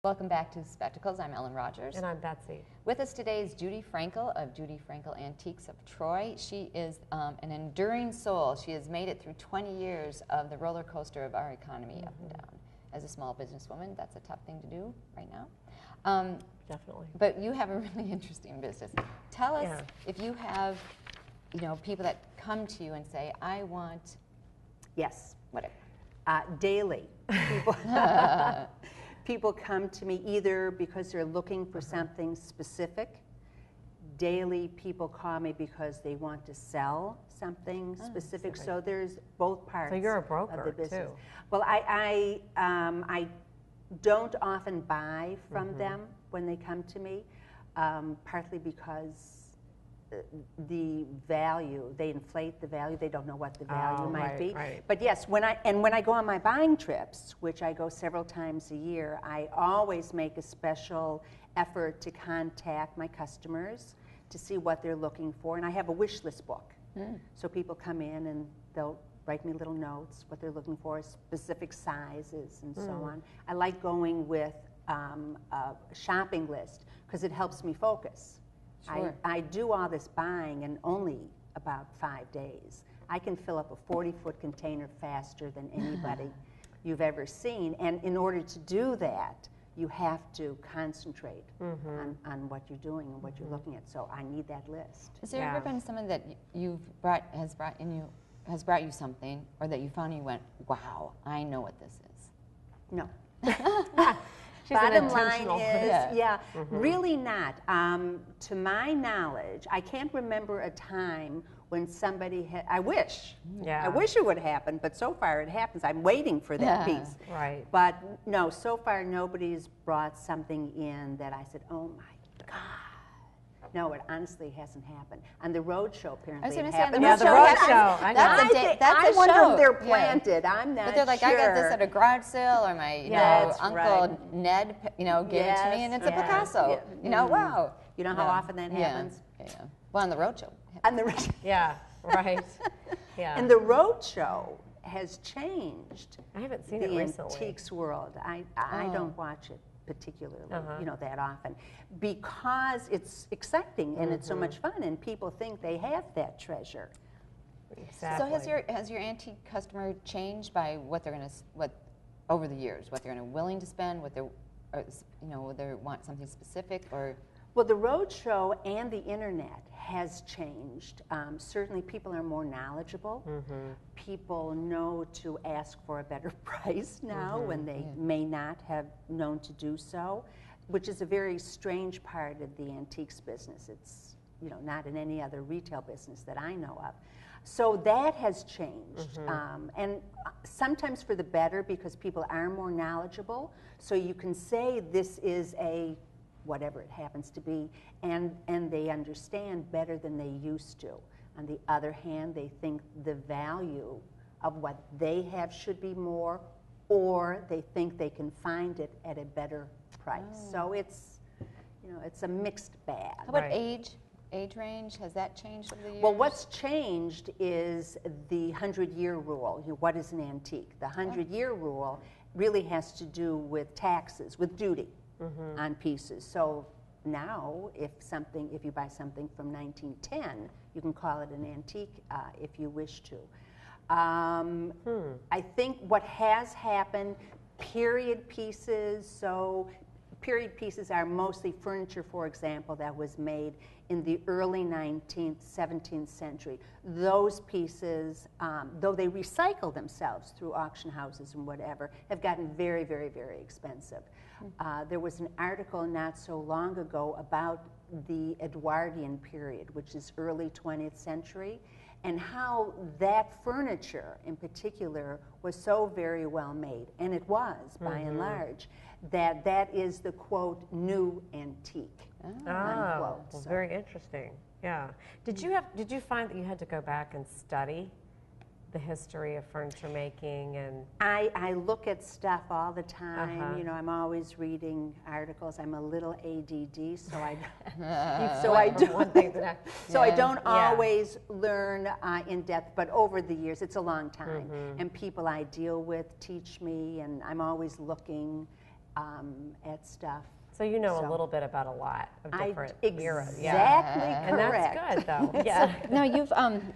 Welcome back to Spectacles. I'm Ellen Rogers. And I'm Betsy. With us today is Judy Frankel of Judy Frankel Antiques of Troy. She is an enduring soul. She has made it through 20 years of the roller coaster of our economy up and down. As a small businesswoman, that's a tough thing to do right now. Definitely. But you have a really interesting business. Tell us if you have, people that come to you and say, I want, yes, whatever. Daily. People come to me either because they're looking for something specific. Daily, people call me because they want to sell something specific. So there's both parts. So you're a broker of the business. too. Well, I don't often buy from them when they come to me, partly because the value, they inflate the value. They don't know what the value might be. Right. But yes, when I go on my buying trips, which I go several times a year, I always make a special effort to contact my customers to see what they're looking for. And I have a wish list book. So people come in and they'll write me little notes, what they're looking for, specific sizes and so on. I like going with a shopping list because it helps me focus. Sure. I do all this buying in only about 5 days. I can fill up a 40-foot container faster than anybody you've ever seen. And in order to do that, you have to concentrate on what you're doing and what you're looking at. So I need that list. Has there ever been someone that has brought you something, or that you found and you went, wow, I know what this is? No. Bottom line is, really not. To my knowledge, I can't remember a time when somebody had, I wish it would happen, but so far it happens. I'm waiting for that piece. Right. But no, so far nobody's brought something in that I said, oh my God. No, it honestly hasn't happened. On the road show, apparently, it happened. The road show. I wonder if they're planted. I'm not sure. But they're like, I got this at a garage sale, or my Uncle Ned, gave it to me, and it's a Picasso. Wow. You know how often that happens? Yeah. Well, on the road show. On the road show. Yeah, right. Yeah. And the road show has changed. I haven't seen it recently. The antiques world. I don't watch it particularly, that often, because it's exciting and it's so much fun, and people think they have that treasure. Exactly. So has your antique customer changed by what they're over the years, what they're willing to spend, what they're, whether they want something specific or? Well, the road show and the internet has changed. Certainly people are more knowledgeable. People know to ask for a better price now when they may not have known to do so, which is a very strange part of the antiques business. It's not in any other retail business that I know of. So that has changed, and sometimes for the better, because people are more knowledgeable. So you can say this is a whatever it happens to be, and they understand better than they used to. On the other hand, they think the value of what they have should be more, or they think they can find it at a better price. So it's, it's a mixed bag. How about age range? Has that changed over the years? Well, what's changed is the 100-year rule. You what is an antique? The 100-year rule really has to do with taxes, with duty. On pieces. So now, if you buy something from 1910, you can call it an antique if you wish to. I think what has happened, period pieces. So period pieces are mostly furniture, for example, that was made in the early 19th, 17th century. Those pieces, though they recycle themselves through auction houses and whatever, have gotten very, very, very expensive. There was an article not so long ago about the Edwardian period, which is early 20th century, and how that furniture in particular was so very well made, and it was by and large, that is the quote new antique. Well, very interesting. Yeah. Did you find that you had to go back and study the history of furniture making? And I look at stuff all the time. I'm always reading articles. I'm a little ADD, so I don't always learn in depth. But over the years, it's a long time, and people I deal with teach me, and I'm always looking. at stuff. So you know a little bit about a lot of different eras. Exactly And correct. that's good, though. Yeah. So, now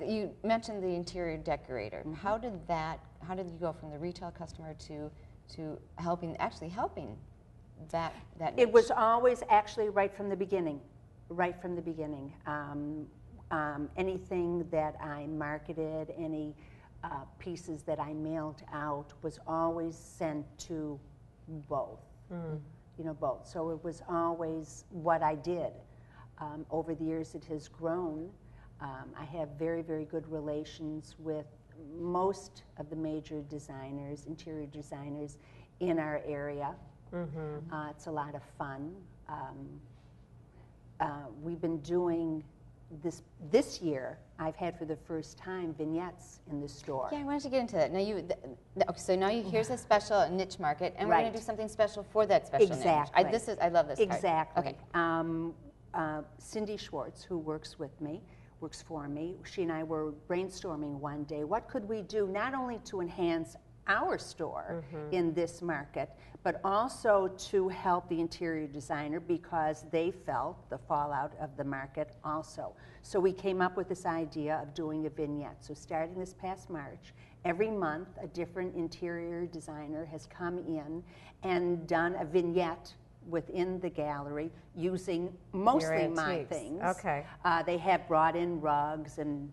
you mentioned the interior decorator. How did you go from the retail customer to helping that It niche? was always actually right from the beginning. Anything that I marketed, any pieces that I mailed out was always sent to both. Both. So it was always what I did. Over the years, it has grown. I have very, very good relations with most of the major designers, interior designers in our area. It's a lot of fun. We've been doing this year. I've had for the first time vignettes in the store. Yeah, I wanted to get into that. Now so now here's a special niche market, and we're going to do something special for that special niche. I love this part. Exactly. Okay. Cindy Schwartz, who works for me, she and I were brainstorming one day, what could we do not only to enhance our store in this market, but also to help the interior designer because they felt the fallout of the market also. So we came up with this idea of doing a vignette. So starting this past March, every month a different interior designer has come in and done a vignette within the gallery using mostly my things. Okay. They have brought in rugs and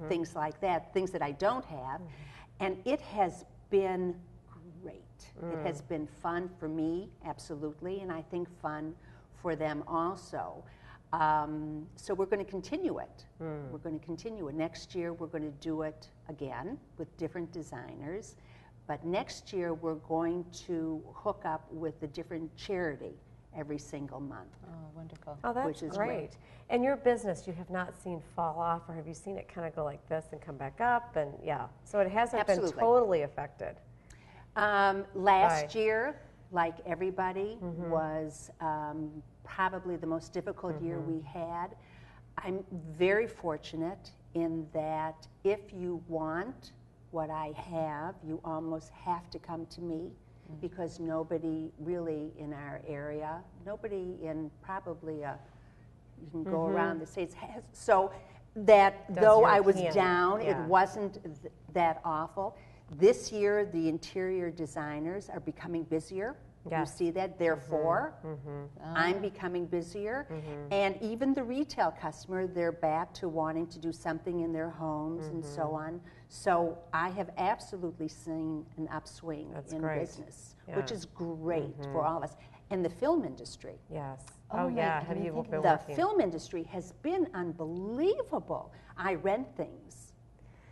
things like that, things that I don't have. And it has been great. It has been fun for me, absolutely, and I think fun for them also. So we're going to continue it. We're going to continue it. Next year we're going to do it again with different designers. But next year we're going to hook up with a different charity every single month. Oh, wonderful. Oh, that's which is great. And your business, you have not seen fall off, or have you seen it kind of go like this and come back up? And so it hasn't been totally affected. Last year, like everybody, was probably the most difficult year we had. I'm very fortunate in that if you want what I have, you almost have to come to me because nobody really in our area, nobody in probably you can go around the States, has, so that though I was down, it wasn't that awful. This year, the interior designers are becoming busier. You see that? Therefore, I'm becoming busier. And even the retail customer, they're back to wanting to do something in their homes and so on. So I have absolutely seen an upswing in business, which is great for all of us. And the film industry. Yes. Oh, yeah. Have you been The working? film industry has been unbelievable. I rent things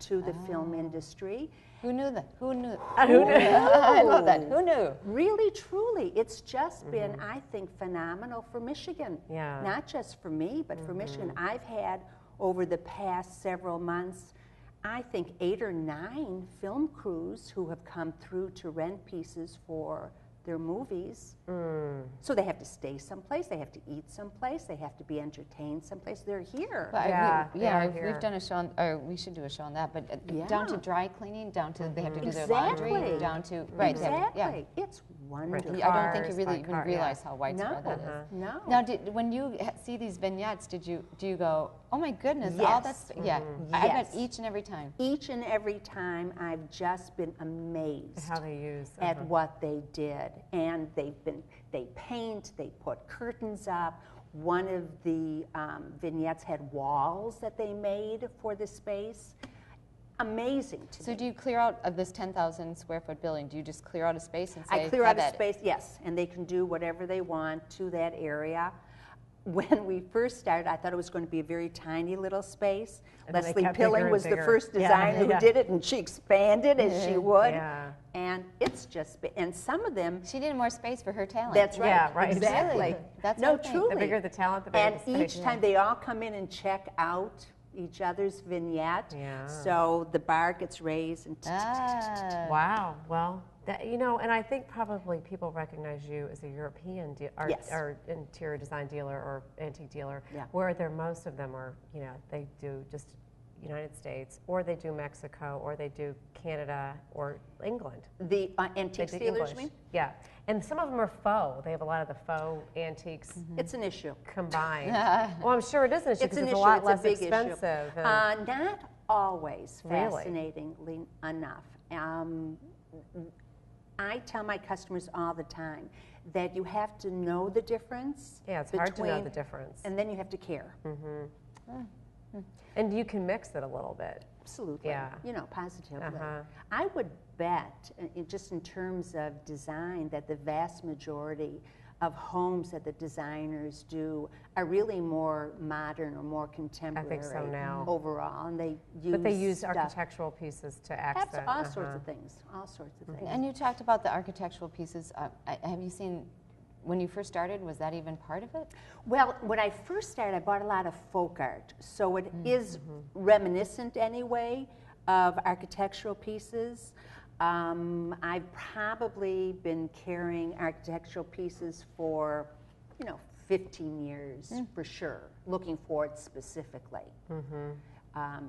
to the film industry. Who knew that? Who knew? Who knew? I love that. Who knew? Really, truly. It's just been, I think, phenomenal for Michigan. Yeah. Not just for me, but for Michigan. I've had, over the past several months, I think 8 or 9 film crews who have come through to rent pieces for their movies. So they have to stay someplace, they have to eat someplace, they have to be entertained someplace. They're here. But we've done a show on, or we should do a show on that, but down to dry cleaning, down to they have to do their laundry, down to, Exactly. It's wonderful. I don't think you really even realize how widespread that is. No. Now, when you see these vignettes, do you go, oh my goodness, all that's, I bet each and every time. Each and every time I've just been amazed How they use. at what they did. And they paint, they put curtains up. One of the vignettes had walls that they made for the space. Amazing to me. So do you clear out of this 10,000 square foot building, do you just clear out a space and say, I clear out a space, yes, and they can do whatever they want to that area. When we first started, I thought it was going to be a very tiny little space. And Leslie Pilling was the first designer who did it, and she expanded as she would. And it's just been, and some of them... She needed more space for her talent. That's right. Yeah, right. Exactly. Really? That's no, okay. truly. The bigger the talent, the bigger the space. And each time they all come in and check out each other's vignette. So the bar gets raised and Wow. Well, and I think probably people recognize you as a European or interior design dealer or antique dealer, where most of them are, they do just United States, or they do Mexico, or they do Canada, or England. The antique They do dealers, you English. mean? Yeah, and some of them are faux. They have a lot of the faux antiques It's an issue. combined. Well, I'm sure it is an issue It's because an it's issue. a lot It's less a big expensive. issue. Not always, Really? fascinatingly enough. I tell my customers all the time that you have to know the difference. Yeah, it's hard to know the difference. And then you have to care. And you can mix it a little bit. Absolutely. Yeah. You know, positively. Uh-huh. I would bet, just in terms of design, that the vast majority of homes that the designers do are really more modern or more contemporary. I think so now. Overall, and they use. But they use stuff. architectural pieces to accent. All sorts of things. All sorts of things. And you talked about the architectural pieces. Have you seen, when you first started, was that even part of it? Well, when I first started, I bought a lot of folk art, so it is reminiscent anyway of architectural pieces. I've probably been carrying architectural pieces for, 15 years for sure, looking for it specifically.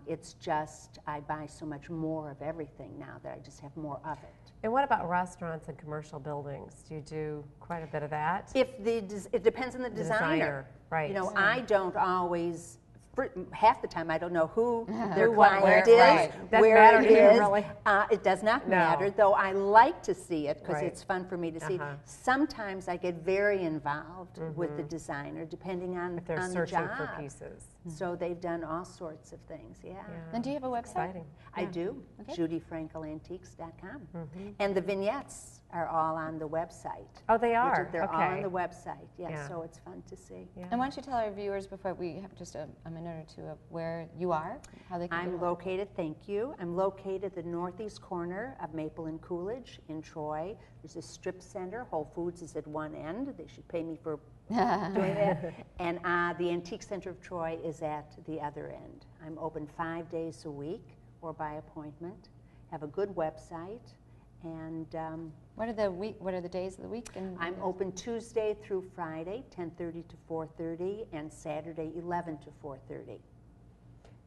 It's just, I buy so much more of everything now that I just have more of it. And what about restaurants and commercial buildings? Do you do quite a bit of that? It depends on the designer. Right. I don't always. Half the time, I don't know who their Who, what, client where, is, right. Doesn't where matter it to you, is. really. It does not No. matter, though I like to see it because Right. it's fun for me to see. Uh-huh. Sometimes I get very involved with the designer, depending on, If they're on the searching job. for pieces. So they've done all sorts of things, yeah. And do you have a website? Exciting. I do, Okay. judyfrankelantiques.com. And the vignettes are all on the website. Oh, they are? They're all on Okay. the website, Yeah. so it's fun to see. Yeah. And why don't you tell our viewers, before we have just a minute or two, of where you are, how they can I'm get located, thank you, I'm located at the northeast corner of Maple and Coolidge in Troy. There's a strip center, Whole Foods is at one end, they should pay me for doing that. And the Antique Center of Troy is at the other end. I'm open 5 days a week or by appointment, have a good website, and What are the days of the week? And I'm open Tuesday through Friday, 10:30 to 4:30, and Saturday, 11 to 4:30.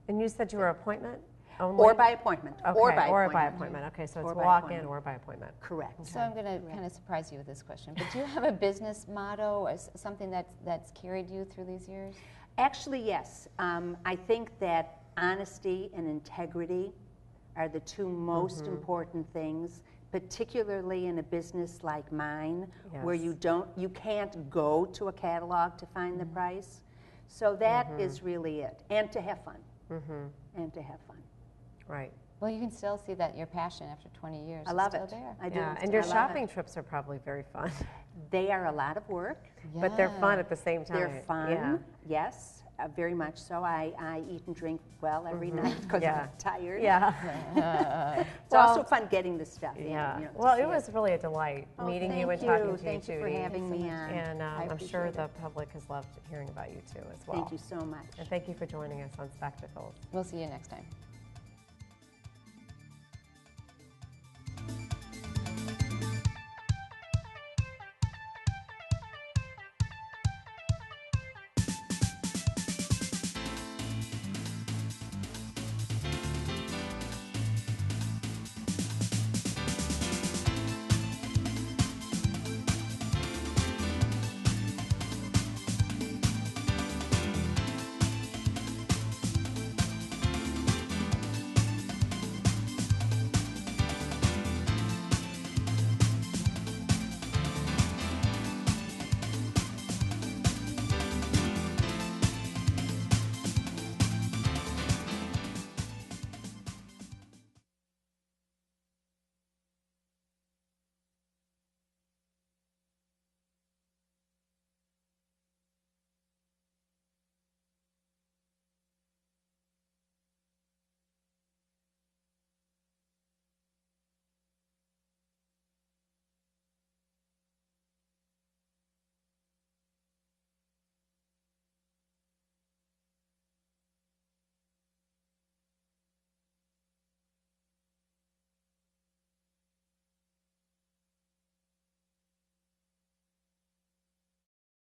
And you said you were appointment only? Or by appointment. Okay, Or by or appointment. by appointment. Okay, so Or it's by walk-in appointment. or by appointment. Correct. So I'm going to kind of surprise you with this question, but do you have a business motto or something that's carried you through these years? Actually, yes. I think that honesty and integrity are the two most important things, particularly in a business like mine, where Yes. you can't go to a catalog to find the price. So that is really it, and to have fun. And to have fun. Right. Well, you can still see that your passion after 20 years I love is still it. there. I do. Yeah, and your I love shopping it. trips are probably very fun. They are a lot of work. But they're fun Yeah. at the same time. They're fun. Yeah. Yes, very much so. I eat and drink well every night because Yeah. I'm tired. Yeah. It's also fun getting the stuff in. Yeah. You know, to well, see it was really a delight Oh, meeting you thank and talking to Thank you, you Judy. for having me on. And I I'm sure appreciate the it. public has loved hearing about you too as well. Thank you so much. And thank you for joining us on Spectacles. We'll see you next time.